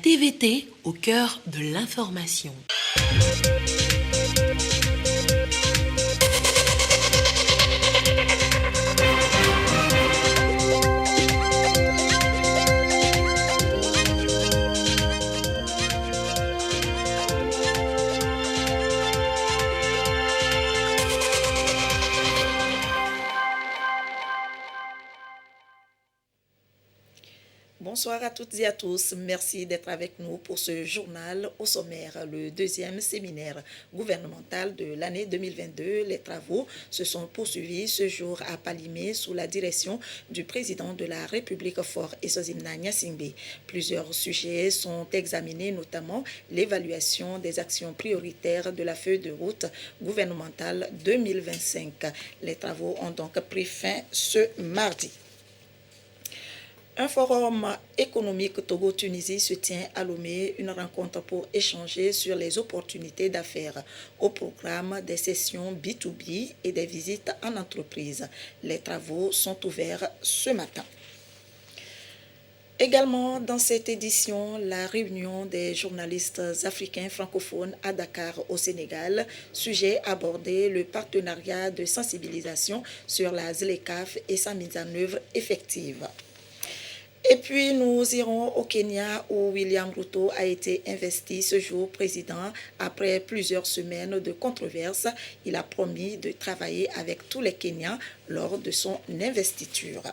TVT au cœur de l'information. Bonsoir à toutes et à tous. Merci d'être avec nous pour ce journal au sommaire, le deuxième séminaire gouvernemental de l'année 2022. Les travaux se sont poursuivis ce jour à Palimé sous la direction du président de la République Faure Esozimna Gnassingbé. Plusieurs sujets sont examinés, notamment l'évaluation des actions prioritaires de la feuille de route gouvernementale 2025. Les travaux ont donc pris fin ce mardi. Un forum économique Togo-Tunisie se tient à Lomé, une rencontre pour échanger sur les opportunités d'affaires au programme des sessions B2B et des visites en entreprise. Les travaux sont ouverts ce matin. Également dans cette édition, la réunion des journalistes africains francophones à Dakar au Sénégal, sujet abordé le partenariat de sensibilisation sur la ZLECAf et sa mise en œuvre effective. Et puis nous irons au Kenya où William Ruto a été investi ce jour président après plusieurs semaines de controverses. Il a promis de travailler avec tous les Kenyans lors de son investiture.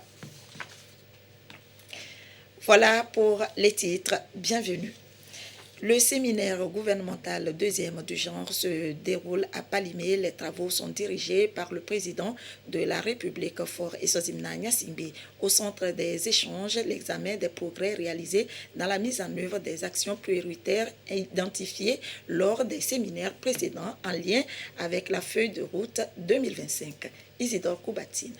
Voilà pour les titres. Bienvenue. Le séminaire gouvernemental deuxième du genre se déroule à Palimé. Les travaux sont dirigés par le président de la République Faure Esozimna Gnassingbé. Au centre des échanges, l'examen des progrès réalisés dans la mise en œuvre des actions prioritaires identifiées lors des séminaires précédents en lien avec la feuille de route 2025. Isidore Koubatine.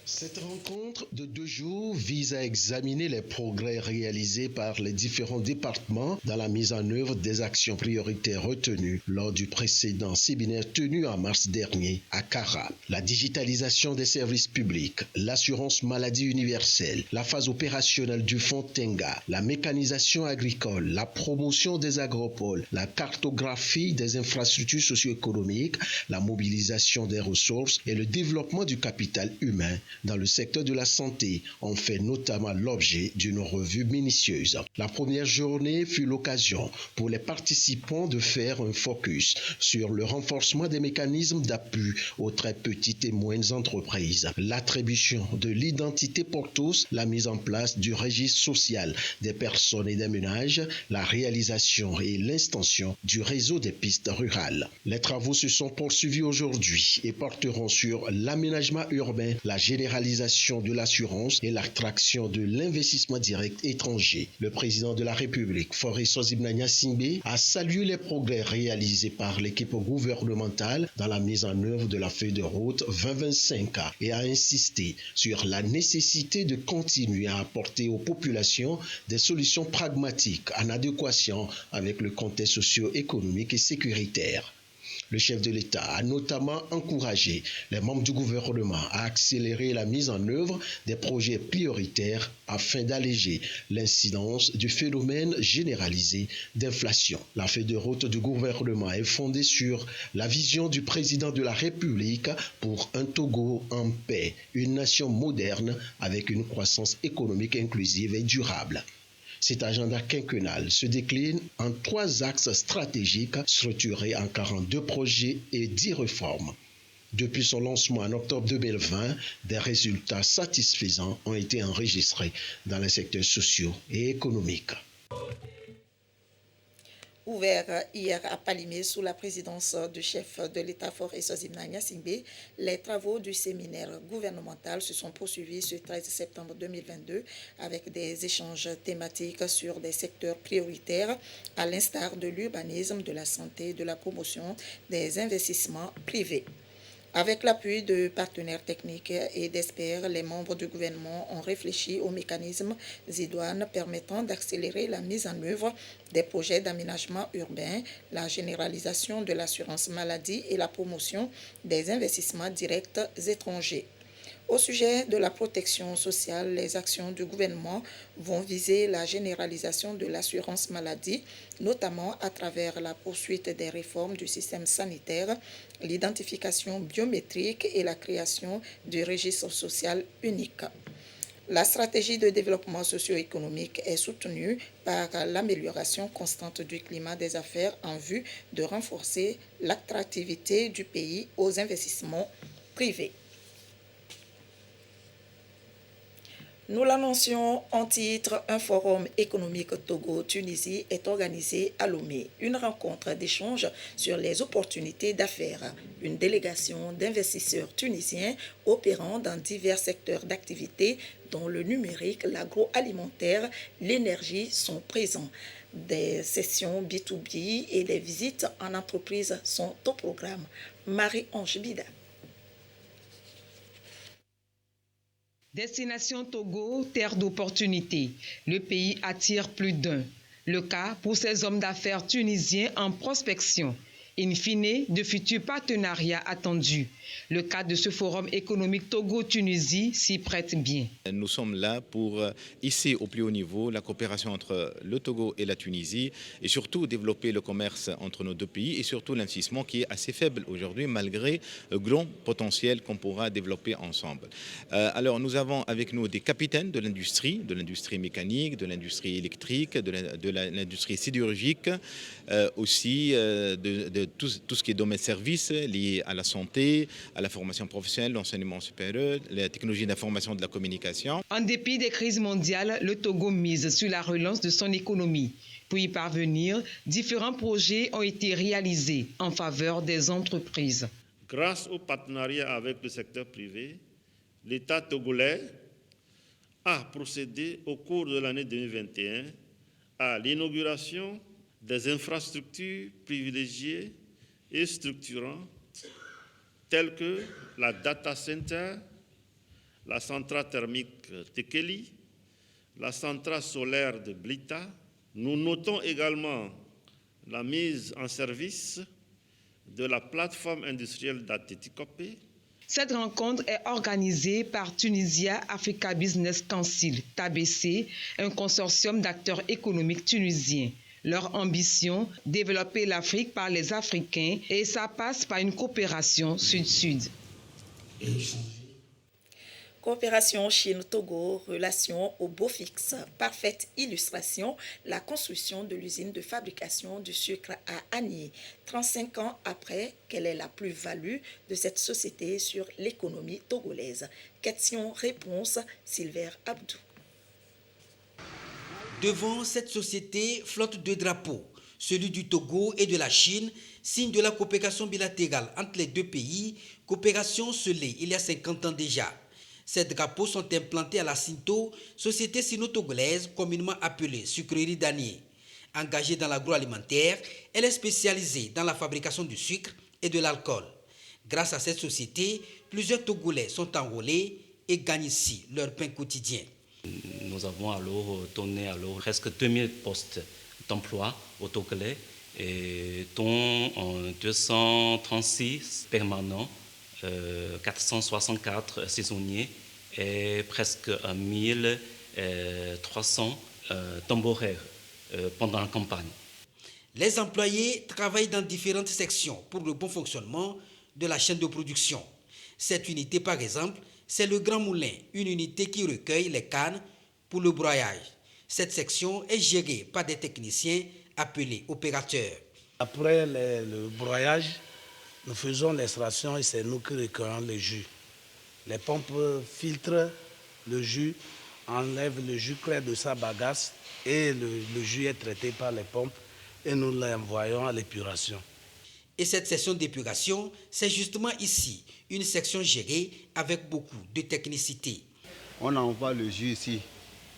Cette rencontre de 2 jours vise à examiner les progrès réalisés par les différents départements dans la mise en œuvre des actions prioritaires retenues lors du précédent séminaire tenu en mars dernier à Kara. La digitalisation des services publics, l'assurance maladie universelle, la phase opérationnelle du fonds Tenga, la mécanisation agricole, la promotion des agropoles, la cartographie des infrastructures socio-économiques, la mobilisation des ressources et le développement du capital humain dans le secteur de la santé ont fait notamment l'objet d'une revue minutieuse. La première journée fut l'occasion pour les participants de faire un focus sur le renforcement des mécanismes d'appui aux très petites et moyennes entreprises, l'attribution de l'identité pour tous, la mise en place du registre social des personnes et des ménages, la réalisation et l'extension du réseau des pistes rurales. Les travaux se sont poursuivis aujourd'hui et porteront sur l'aménagement urbain, la généralisation de l'assurance et l'attraction de l'investissement direct étranger. Le président de la République, Faure Esozimna Gnassingbé, a salué les progrès réalisés par l'équipe gouvernementale dans la mise en œuvre de la feuille de route 2025 et a insisté sur la nécessité de continuer à apporter aux populations des solutions pragmatiques en adéquation avec le contexte socio-économique et sécuritaire. Le chef de l'État a notamment encouragé les membres du gouvernement à accélérer la mise en œuvre des projets prioritaires afin d'alléger l'incidence du phénomène généralisé d'inflation. La feuille de route du gouvernement est fondée sur la vision du président de la République pour un Togo en paix, une nation moderne avec une croissance économique inclusive et durable. Cet agenda quinquennal se décline en 3 axes stratégiques structurés en 42 projets et 10 réformes. Depuis son lancement en octobre 2020, des résultats satisfaisants ont été enregistrés dans les secteurs sociaux et économiques. Ouvert hier à Palimé sous la présidence du chef de l'État Faure Esozimna Gnassingbé, les travaux du séminaire gouvernemental se sont poursuivis ce 13 septembre 2022 avec des échanges thématiques sur des secteurs prioritaires à l'instar de l'urbanisme, de la santé, de la promotion des investissements privés. Avec l'appui de partenaires techniques et d'experts, les membres du gouvernement ont réfléchi aux mécanismes idoines permettant d'accélérer la mise en œuvre des projets d'aménagement urbain, la généralisation de l'assurance maladie et la promotion des investissements directs étrangers. Au sujet de la protection sociale, les actions du gouvernement vont viser la généralisation de l'assurance maladie, notamment à travers la poursuite des réformes du système sanitaire, l'identification biométrique et la création du registre social unique. La stratégie de développement socio-économique est soutenue par l'amélioration constante du climat des affaires en vue de renforcer l'attractivité du pays aux investissements privés. Nous l'annoncions en titre, un forum économique Togo-Tunisie est organisé à Lomé. Une rencontre d'échange sur les opportunités d'affaires. Une délégation d'investisseurs tunisiens opérant dans divers secteurs d'activité dont le numérique, l'agroalimentaire, l'énergie sont présents. Des sessions B2B et des visites en entreprise sont au programme. Marie-Ange Bida. Destination Togo, terre d'opportunités. Le pays attire plus d'un. Le cas pour ces hommes d'affaires tunisiens en prospection. In fine, de futurs partenariats attendus. Le cas de ce forum économique Togo-Tunisie s'y prête bien. Nous sommes là pour hisser au plus haut niveau la coopération entre le Togo et la Tunisie et surtout développer le commerce entre nos deux pays et surtout l'investissement qui est assez faible aujourd'hui malgré le grand potentiel qu'on pourra développer ensemble. Alors nous avons avec nous des capitaines de l'industrie mécanique, de l'industrie électrique, de l'industrie sidérurgique, aussi de tout ce qui est domaine service lié à la santé, à la formation professionnelle, l'enseignement supérieur, la technologie d'information de la communication. En dépit des crises mondiales, le Togo mise sur la relance de son économie. Pour y parvenir, différents projets ont été réalisés en faveur des entreprises. Grâce au partenariat avec le secteur privé, l'État togolais a procédé au cours de l'année 2021 à l'inauguration des infrastructures privilégiées et structurantes telles que la data center, la centrale thermique Tekeli, la centrale solaire de Blita. Nous notons également la mise en service de la plateforme industrielle d'Atetikopé. Cette rencontre est organisée par Tunisia Africa Business Council, TABC, un consortium d'acteurs économiques tunisiens. Leur ambition, développer l'Afrique par les Africains, et ça passe par une coopération sud-sud. Coopération Chine-Togo, relation au beau fixe. Parfaite illustration, la construction de l'usine de fabrication du sucre à Agni. 35 ans après, quelle est la plus-value de cette société sur l'économie togolaise? Question-réponse, Silver Abdou. Devant cette société flottent deux drapeaux, celui du Togo et de la Chine, signe de la coopération bilatérale entre les deux pays, coopération scellée il y a 50 ans déjà. Ces drapeaux sont implantés à la Sinto, société sino-togolaise communément appelée Sucrerie d'Agni. Engagée dans l'agroalimentaire, elle est spécialisée dans la fabrication du sucre et de l'alcool. Grâce à cette société, plusieurs Togolais sont enrôlés et gagnent ici leur pain quotidien. Nous avons alors donné presque 2000 postes d'emploi aux Togolais, dont 236 permanents, 464 saisonniers et presque 1300 temporaires pendant la campagne. Les employés travaillent dans différentes sections pour le bon fonctionnement de la chaîne de production. Cette unité, par exemple, c'est le Grand Moulin, une unité qui recueille les cannes pour le broyage. Cette section est gérée par des techniciens appelés opérateurs. Après le broyage, nous faisons l'extraction et c'est nous qui recueillons le jus. Les pompes filtrent le jus, enlèvent le jus clair de sa bagasse et le jus est traité par les pompes et nous l'envoyons à l'épuration. Et cette section d'épuration, c'est justement ici, une section gérée avec beaucoup de technicité. On envoie le jus ici.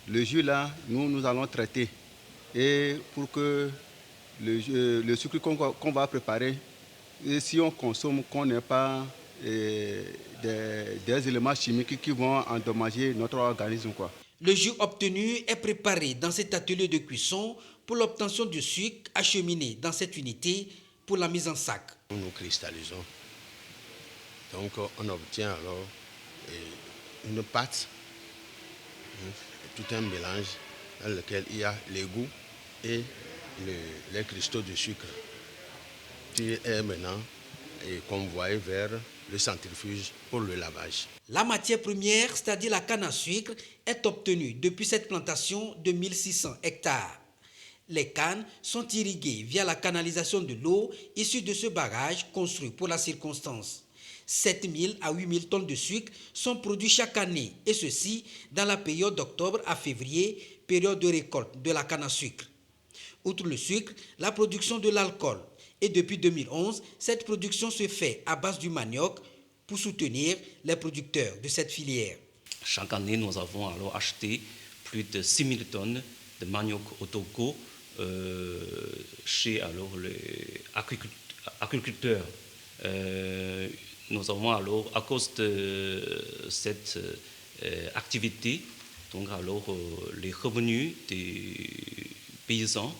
Le jus là, nous allons traiter. Et pour que le sucre qu'on va préparer, et si on consomme, qu'on n'ait pas des éléments chimiques qui vont endommager notre organisme, quoi. Le jus obtenu est préparé dans cet atelier de cuisson pour l'obtention du sucre acheminé dans cette unité pour la mise en sac. Nous cristallisons. Donc on obtient alors une pâte, tout un mélange dans lequel il y a les goûts et les cristaux de sucre qui est maintenant convoyé vers le centrifuge pour le lavage. La matière première, c'est-à-dire la canne à sucre, est obtenue depuis cette plantation de 1600 hectares. Les cannes sont irriguées via la canalisation de l'eau issue de ce barrage construit pour la circonstance. 7000 à 8000 tonnes de sucre sont produits chaque année, et ceci dans la période d'octobre à février, période de récolte de la canne à sucre. Outre le sucre, la production de l'alcool. Et depuis 2011, cette production se fait à base du manioc pour soutenir les producteurs de cette filière. Chaque année, nous avons alors acheté plus de 6000 tonnes de manioc au Togo chez alors, les agriculteurs. Nous avons alors, à cause de cette activité, donc alors les revenus des paysans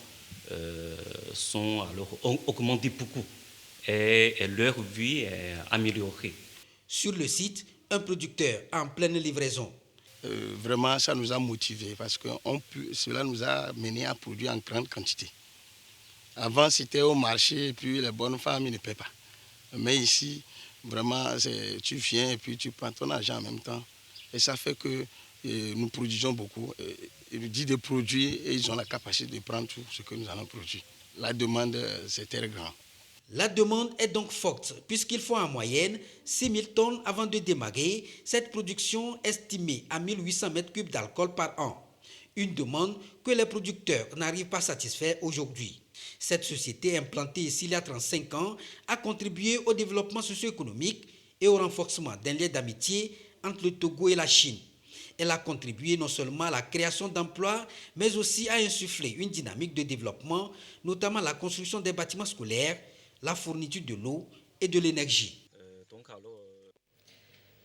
sont alors augmentés beaucoup et leur vie est améliorée. Sur le site, un producteur en pleine livraison. Vraiment, ça nous a motivés parce que cela nous a mené à produire en grande quantité. Avant, c'était au marché et puis les bonnes femmes ne paient pas. Mais ici, vraiment, tu viens et puis tu prends ton argent en même temps. Et ça fait que nous produisons beaucoup. Ils nous disent de produire et ils ont la capacité de prendre tout ce que nous allons produire. La demande, c'est très grand. La demande est donc forte puisqu'il faut en moyenne 6000 tonnes avant de démarrer cette production estimée à 1800 mètres cubes d'alcool par an. Une demande que les producteurs n'arrivent pas à satisfaire aujourd'hui. Cette société implantée ici il y a 35 ans a contribué au développement socio-économique et au renforcement d'un lien d'amitié entre le Togo et la Chine. Elle a contribué non seulement à la création d'emplois, mais aussi à insuffler une dynamique de développement, notamment la construction des bâtiments scolaires, la fourniture de l'eau et de l'énergie.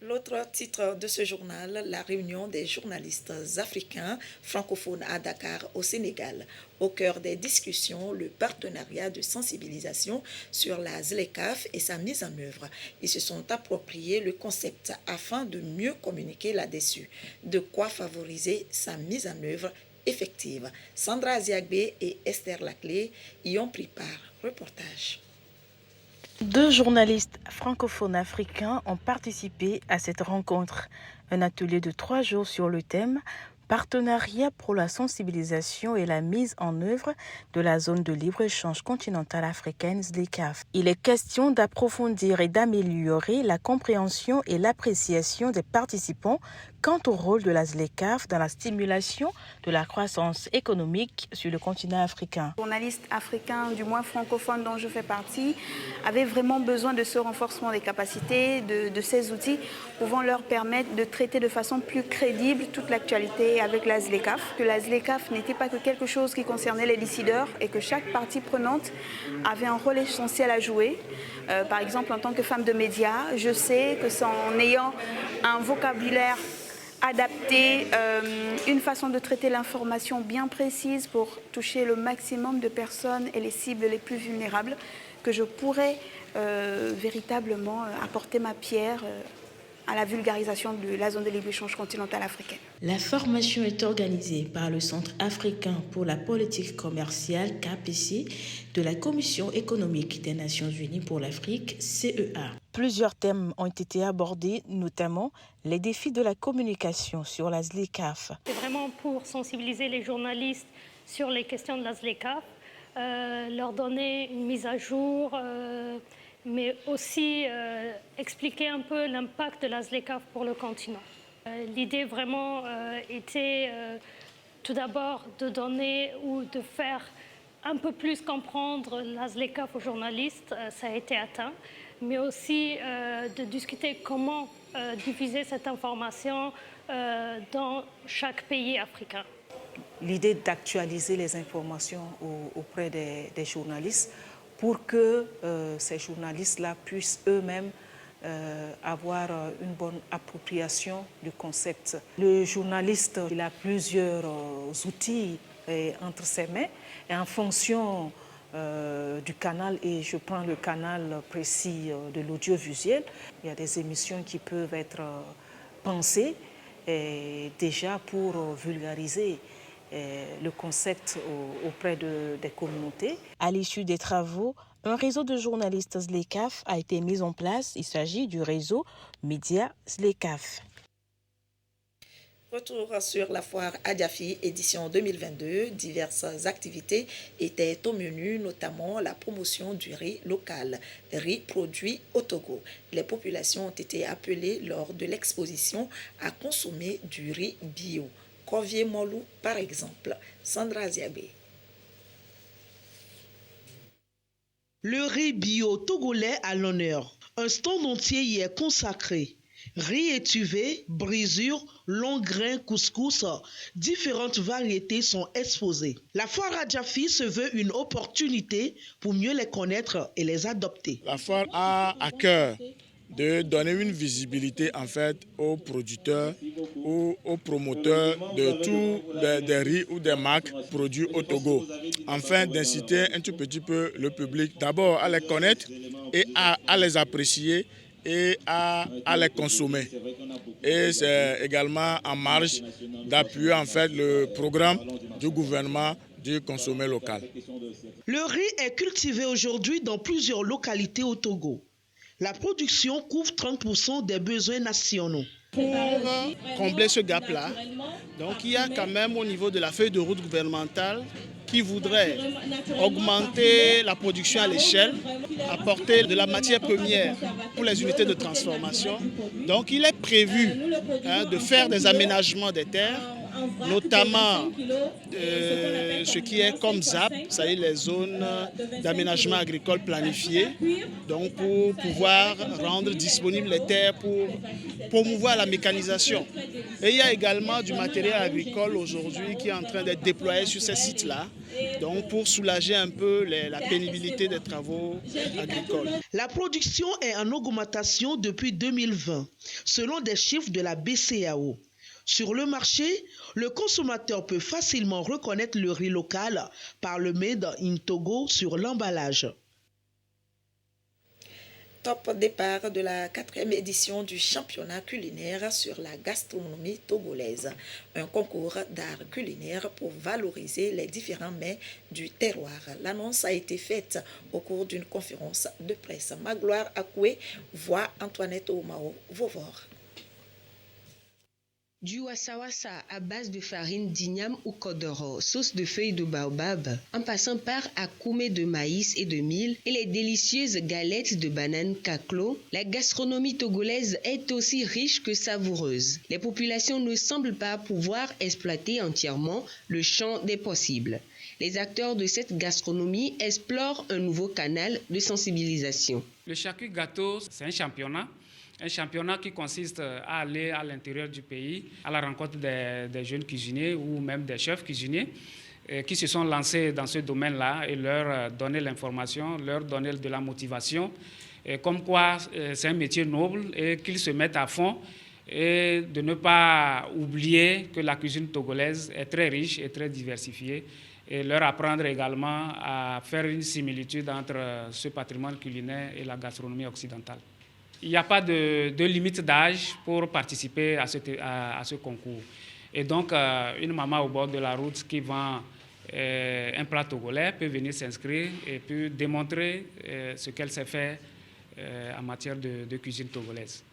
L'autre titre de ce journal, la réunion des journalistes africains francophones à Dakar au Sénégal. Au cœur des discussions, le partenariat de sensibilisation sur la ZLECAf et sa mise en œuvre. Ils se sont appropriés le concept afin de mieux communiquer là-dessus. De quoi favoriser sa mise en œuvre effective. Sandra Aziagbe et Esther Laclé y ont pris part. Reportage. 2 journalistes francophones africains ont participé à cette rencontre. Un atelier de 3 jours sur le thème « Partenariat pour la sensibilisation et la mise en œuvre de la zone de libre-échange continentale africaine ZLECAf ». Il est question d'approfondir et d'améliorer la compréhension et l'appréciation des participants quant au rôle de la ZLECAf dans la stimulation de la croissance économique sur le continent africain. Les journalistes africains, du moins francophones dont je fais partie, avaient vraiment besoin de ce renforcement des capacités, de ces outils pouvant leur permettre de traiter de façon plus crédible toute l'actualité avec la ZLECAf. Que la ZLECAf n'était pas que quelque chose qui concernait les décideurs et que chaque partie prenante avait un rôle essentiel à jouer. Par exemple, en tant que femme de médias, je sais que c'est en ayant un vocabulaire adapter une façon de traiter l'information bien précise pour toucher le maximum de personnes et les cibles les plus vulnérables, que je pourrais véritablement apporter ma pierre à la vulgarisation de la zone de libre-échange continentale africaine. La formation est organisée par le Centre africain pour la politique commerciale KPC de la Commission économique des Nations Unies pour l'Afrique, CEA. Plusieurs thèmes ont été abordés, notamment les défis de la communication sur la ZLECAf. C'est vraiment pour sensibiliser les journalistes sur les questions de la ZLECAf, leur donner une mise à jour, mais aussi expliquer un peu l'impact de la ZLECAf pour le continent. L'idée vraiment était tout d'abord de donner ou de faire un peu plus comprendre la ZLECAf aux journalistes, ça a été atteint, mais aussi de discuter comment diffuser cette information dans chaque pays africain. L'idée d'actualiser les informations auprès des journalistes pour que ces journalistes-là puissent eux-mêmes avoir une bonne appropriation du concept. Le journaliste, il a plusieurs outils entre ses mains et en fonction du canal, et je prends le canal précis de l'audiovisuel, il y a des émissions qui peuvent être pensées déjà pour vulgariser le concept auprès des communautés. À l'issue des travaux, un réseau de journalistes ZLECAf a été mis en place. Il s'agit du réseau Média ZLECAf. Retour sur la foire Adiafi édition 2022. Diverses activités étaient au menu, notamment la promotion du riz local, riz produit au Togo. Les populations ont été appelées lors de l'exposition à consommer du riz bio. Corvier Molou, par exemple. Sandra Ziabé. Le riz bio togolais à l'honneur. Un stand entier y est consacré. Riz étuvé, brisure, long grain, couscous, différentes variétés sont exposées. La foire Adiafi se veut une opportunité pour mieux les connaître et les adopter. La foire a à cœur de donner une visibilité en fait aux producteurs ou aux promoteurs de tous des riz ou des marques produits au Togo, afin d'inciter un tout petit peu le public d'abord à les connaître et à les apprécier et à les consommer. Et c'est également en marge d'appuyer en fait le programme du gouvernement du consommer local. Le riz est cultivé aujourd'hui dans plusieurs localités au Togo. La production couvre 30% des besoins nationaux. Pour combler ce gap-là, donc il y a quand même au niveau de la feuille de route gouvernementale qui voudrait augmenter la production à l'échelle, apporter de la matière première pour les unités de transformation. Donc il est prévu de faire des aménagements des terres, notamment ce qui est comme ZAP, c'est-à-dire les zones d'aménagement agricole planifiées, donc pour pouvoir rendre disponibles les terres pour promouvoir la mécanisation. Et il y a également du matériel agricole aujourd'hui qui est en train d'être déployé sur ces sites-là, donc pour soulager un peu la pénibilité des travaux agricoles. La production est en augmentation depuis 2020, selon des chiffres de la BCAO. Sur le marché, le consommateur peut facilement reconnaître le riz local par le Made in Togo sur l'emballage. Top départ de la 4e édition du championnat culinaire sur la gastronomie togolaise. Un concours d'art culinaire pour valoriser les différents mets du terroir. L'annonce a été faite au cours d'une conférence de presse. Magloire Akoué voit Antoinette Omao Vovor. Du wassa-wassa à base de farine d'igname ou kodoro, sauce de feuilles de baobab, en passant par akoumé de maïs et de mil et les délicieuses galettes de banane kaklo, la gastronomie togolaise est aussi riche que savoureuse. Les populations ne semblent pas pouvoir exploiter entièrement le champ des possibles. Les acteurs de cette gastronomie explorent un nouveau canal de sensibilisation. Le charcuterie gâteau, c'est un championnat. Un championnat qui consiste à aller à l'intérieur du pays, à la rencontre des jeunes cuisiniers ou même des chefs cuisiniers qui se sont lancés dans ce domaine-là et leur donner l'information, leur donner de la motivation, et comme quoi c'est un métier noble et qu'ils se mettent à fond et de ne pas oublier que la cuisine togolaise est très riche et très diversifiée et leur apprendre également à faire une similitude entre ce patrimoine culinaire et la gastronomie occidentale. Il n'y a pas de limite d'âge pour participer à ce concours. Et donc, une maman au bord de la route qui vend un plat togolais peut venir s'inscrire et peut démontrer ce qu'elle sait faire en matière de cuisine togolaise.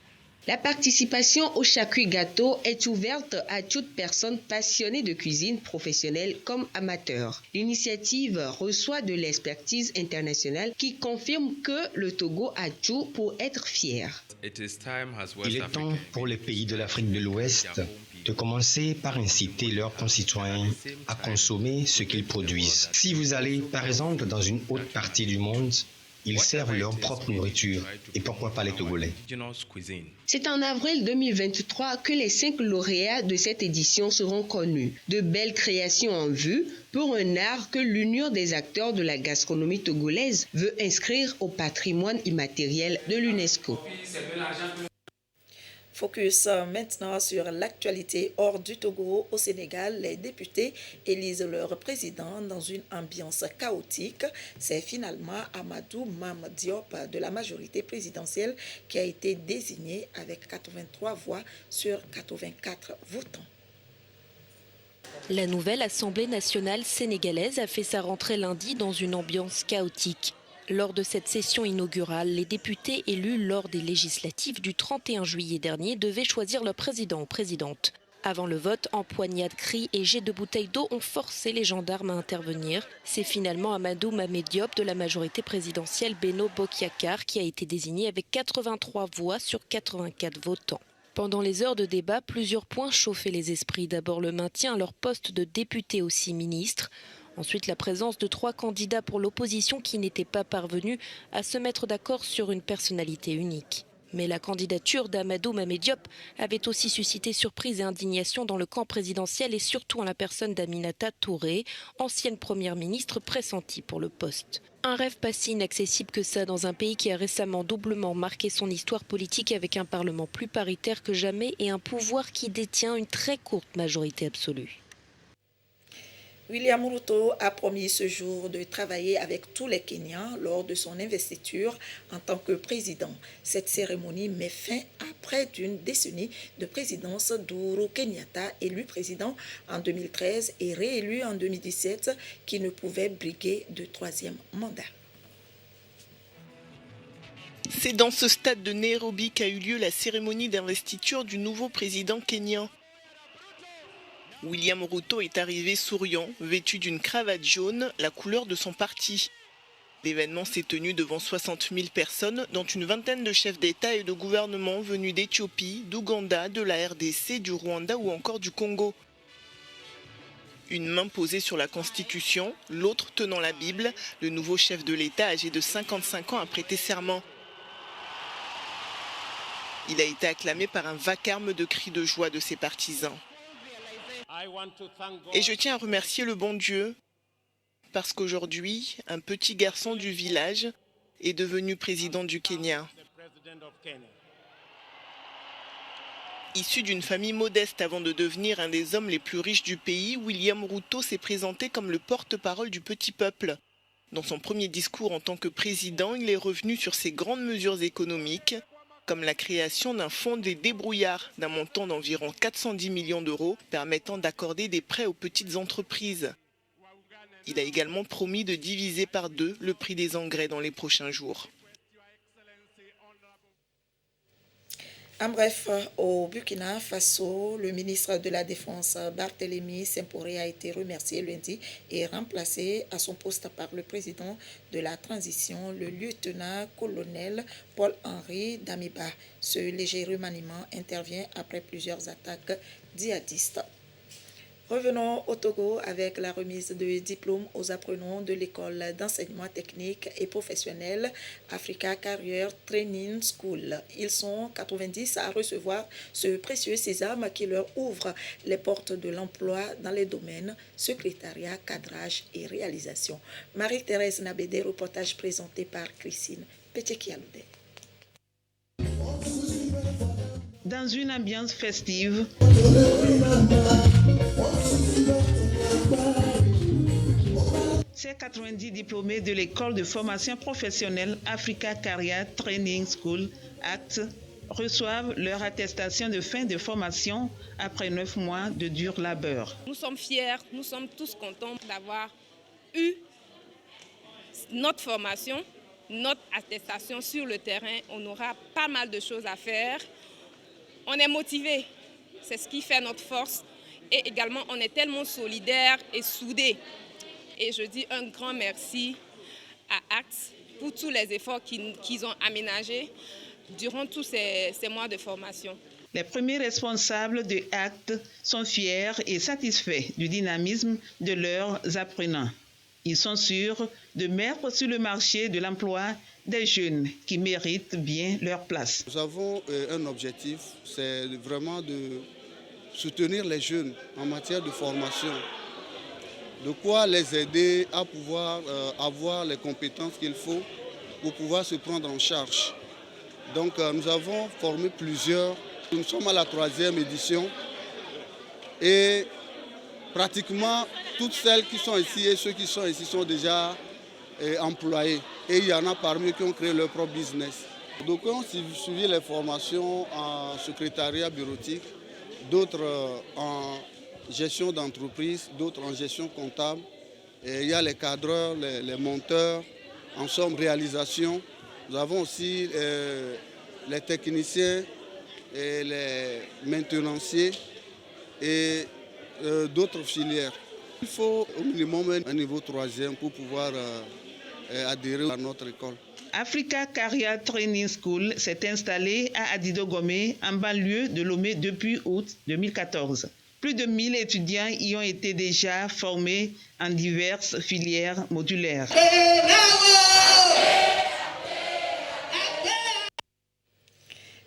La participation au charcuterie gâteau est ouverte à toute personne passionnée de cuisine professionnelle comme amateur. L'initiative reçoit de l'expertise internationale qui confirme que le Togo a tout pour être fier. Il est temps pour les pays de l'Afrique de l'Ouest de commencer par inciter leurs concitoyens à consommer ce qu'ils produisent. Si vous allez, par exemple, dans une autre partie du monde, ils servent leur propre nourriture, et pourquoi pas les Togolais. C'est en avril 2023 que les 5 lauréats de cette édition seront connus. De belles créations en vue pour un art que l'Union des acteurs de la gastronomie togolaise veut inscrire au patrimoine immatériel de l'UNESCO. Focus maintenant sur l'actualité hors du Togo. Au Sénégal, les députés élisent leur président dans une ambiance chaotique. C'est finalement Amadou Mame Diop de la majorité présidentielle qui a été désigné avec 83 voix sur 84 votants. La nouvelle Assemblée nationale sénégalaise a fait sa rentrée lundi dans une ambiance chaotique. Lors de cette session inaugurale, les députés élus lors des législatives du 31 juillet dernier devaient choisir leur président ou présidente. Avant le vote, empoignades, cris et jets de bouteilles d'eau ont forcé les gendarmes à intervenir. C'est finalement Amadou Mame Diop de la majorité présidentielle Benno Bokk Yakaar qui a été désigné avec 83 voix sur 84 votants. Pendant les heures de débat, plusieurs points chauffaient les esprits. D'abord le maintien à leur poste de député aussi ministre. Ensuite la présence de 3 candidats pour l'opposition qui n'étaient pas parvenus à se mettre d'accord sur une personnalité unique. Mais la candidature d'Amadou Mame Diop avait aussi suscité surprise et indignation dans le camp présidentiel et surtout en la personne d'Aminata Touré, ancienne première ministre pressentie pour le poste. Un rêve pas si inaccessible que ça dans un pays qui a récemment doublement marqué son histoire politique avec un parlement plus paritaire que jamais et un pouvoir qui détient une très courte majorité absolue. William Ruto a promis ce jour de travailler avec tous les Kenyans lors de son investiture en tant que président. Cette cérémonie met fin à près d'une décennie de présidence d'Ouro Kenyatta, élu président en 2013 et réélu en 2017, qui ne pouvait briguer de 3e mandat. C'est dans ce stade de Nairobi qu'a eu lieu la cérémonie d'investiture du nouveau président kényan. William Ruto est arrivé souriant, vêtu d'une cravate jaune, la couleur de son parti. L'événement s'est tenu devant 60 000 personnes, dont une vingtaine de chefs d'État et de gouvernement venus d'Éthiopie, d'Ouganda, de la RDC, du Rwanda ou encore du Congo. Une main posée sur la Constitution, l'autre tenant la Bible, le nouveau chef de l'État âgé de 55 ans a prêté serment. Il a été acclamé par un vacarme de cris de joie de ses partisans. Et je tiens à remercier le bon Dieu, parce qu'aujourd'hui, un petit garçon du village est devenu président du Kenya. Issu d'une famille modeste avant de devenir un des hommes les plus riches du pays, William Ruto s'est présenté comme le porte-parole du petit peuple. Dans son premier discours en tant que président, il est revenu sur ses grandes mesures économiques, comme la création d'un fonds des débrouillards d'un montant d'environ 410 millions d'euros permettant d'accorder des prêts aux petites entreprises. Il a également promis de diviser par 2 le prix des engrais dans les prochains jours. En bref, au Burkina Faso, le ministre de la Défense Barthélémy Semporé a été remercié lundi et remplacé à son poste par le président de la transition, le lieutenant-colonel Paul-Henri Damiba. Ce léger remaniement intervient après plusieurs attaques djihadistes. Revenons au Togo avec la remise de diplômes aux apprenants de l'école d'enseignement technique et professionnel Africa Career Training School. Ils sont 90 à recevoir ce précieux sésame qui leur ouvre les portes de l'emploi dans les domaines secrétariat, cadrage et réalisation. Marie-Thérèse Nabédé, reportage présenté par Christine Pétchekialoudé. Dans une ambiance festive, ces 90 diplômés de l'école de formation professionnelle Africa Career Training School, ACT, reçoivent leur attestation de fin de formation après 9 mois de dur labeur. Nous sommes fiers, nous sommes tous contents d'avoir eu notre formation, notre attestation sur le terrain. On aura pas mal de choses à faire. On est motivés, c'est ce qui fait notre force. Et également, on est tellement solidaires et soudés. Et je dis un grand merci à ACT pour tous les efforts qu'ils ont aménagés durant tous ces mois de formation. Les premiers responsables de ACT sont fiers et satisfaits du dynamisme de leurs apprenants. Ils sont sûrs de mettre sur le marché de l'emploi des jeunes qui méritent bien leur place. Nous avons un objectif, c'est vraiment de soutenir les jeunes en matière de formation, de quoi les aider à pouvoir avoir les compétences qu'il faut pour pouvoir se prendre en charge. Donc nous avons formé plusieurs Nous sommes à la 3e édition et pratiquement toutes celles qui sont ici et ceux qui sont ici sont déjà employés. Et il y en a parmi eux qui ont créé leur propre business. Donc on a suivi les formations en secrétariat bureautique, d'autres en gestion d'entreprise, d'autres en gestion comptable. Et il y a les cadreurs, les monteurs, en somme réalisation. Nous avons aussi les techniciens et les maintenanciers et d'autres filières. Il faut au minimum un niveau 3e pour pouvoir adhérer à notre école. Africa Career Training School s'est installée à Adido-Gomé, en banlieue de Lomé, depuis août 2014. Plus de 1000 étudiants y ont été déjà formés en diverses filières modulaires.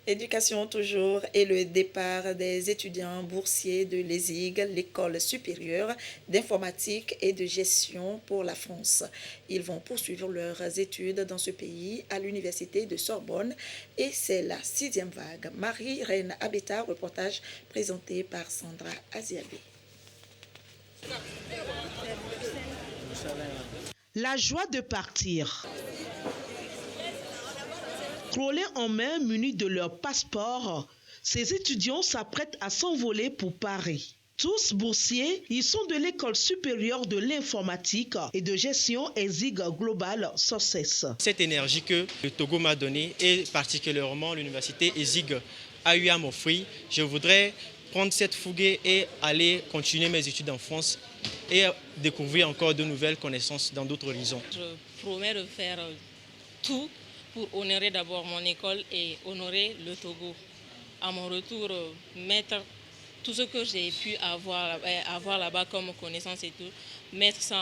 Éducation toujours et le départ des étudiants boursiers de l'ESIG, l'école supérieure d'informatique et de gestion pour la France. Ils vont poursuivre leurs études dans ce pays à l'université de Sorbonne et c'est la 6e vague. Marie-Reine Abeta, reportage présenté par Sandra Aziabé. La joie de partir. Crolets en main, munis de leur passeport, ces étudiants s'apprêtent à s'envoler pour Paris. Tous boursiers, ils sont de l'école supérieure de l'informatique et de gestion ESIG Global Success. Cette énergie que le Togo m'a donnée et particulièrement l'université ESIG a eu à m'offrir, je voudrais prendre cette fougue et aller continuer mes études en France et découvrir encore de nouvelles connaissances dans d'autres horizons. Je promets de faire tout pour honorer d'abord mon école et honorer le Togo. À mon retour, mettre tout ce que j'ai pu avoir là-bas comme connaissance et tout, mettre ça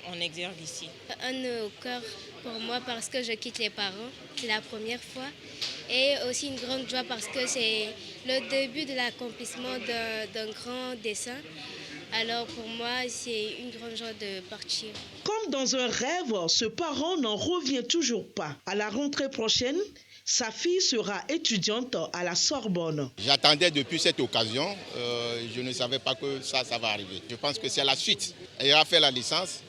en exergue ici. Un nœud au cœur pour moi parce que je quitte les parents, c'est la première fois. Et aussi une grande joie parce que c'est le début de l'accomplissement d'un grand dessein. Alors pour moi, c'est une grande joie de partir. Comme dans un rêve, ce parent n'en revient toujours pas. À la rentrée prochaine, sa fille sera étudiante à la Sorbonne. J'attendais depuis cette occasion, je ne savais pas que ça va arriver. Je pense que c'est la suite. Elle ira faire la licence,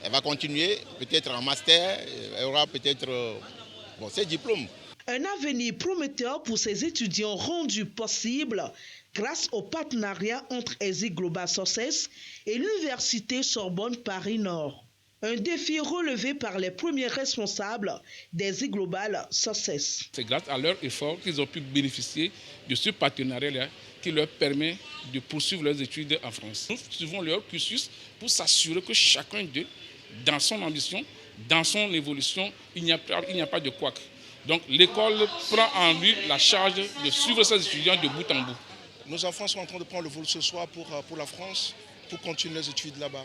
elle va continuer, peut-être en master, elle aura peut-être ses diplômes. Un avenir prometteur pour ces étudiants rendu possible grâce au partenariat entre ESIG Global Success et l'Université Sorbonne Paris-Nord. Un défi relevé par les premiers responsables d'ESIG Global Success. C'est grâce à leur effort qu'ils ont pu bénéficier de ce partenariat qui leur permet de poursuivre leurs études en France. Nous suivons leur cursus pour s'assurer que chacun d'eux, dans son ambition, dans son évolution, il n'y a pas de couac. Donc l'école prend en lui la charge de suivre ses étudiants de bout en bout. Nos enfants sont en train de prendre le vol ce soir pour la France, pour continuer leurs études là-bas.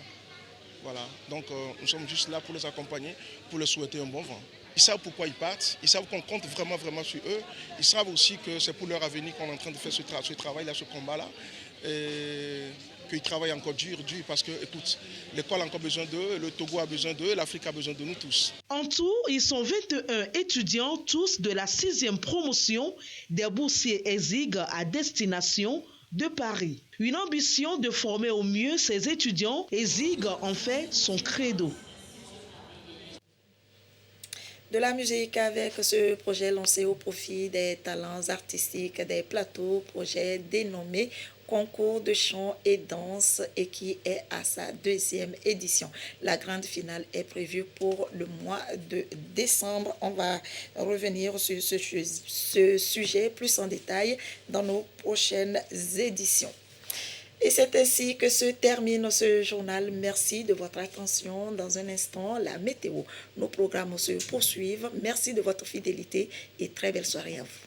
Voilà. Donc nous sommes juste là pour les accompagner, pour leur souhaiter un bon vent. Ils savent pourquoi ils partent, ils savent qu'on compte vraiment sur eux. Ils savent aussi que c'est pour leur avenir qu'on est en train de faire ce travail-là, ce combat-là. Et qu'ils travaillent encore dur, parce que, écoute, l'école a encore besoin d'eux, le Togo a besoin d'eux, l'Afrique a besoin de nous tous. En tout, ils sont 21 étudiants, tous de la 6e promotion des boursiers ESIG à destination de Paris. Une ambition de former au mieux ces étudiants, ESIG en fait son credo. De la musique avec ce projet lancé au profit des talents artistiques des plateaux, projet dénommé Concours de chant et danse et qui est à sa 2e édition. La grande finale est prévue pour le mois de décembre. On va revenir sur ce sujet plus en détail dans nos prochaines éditions. Et c'est ainsi que se termine ce journal. Merci de votre attention. Dans un instant, la météo. Nos programmes se poursuivent. Merci de votre fidélité et très belle soirée à vous.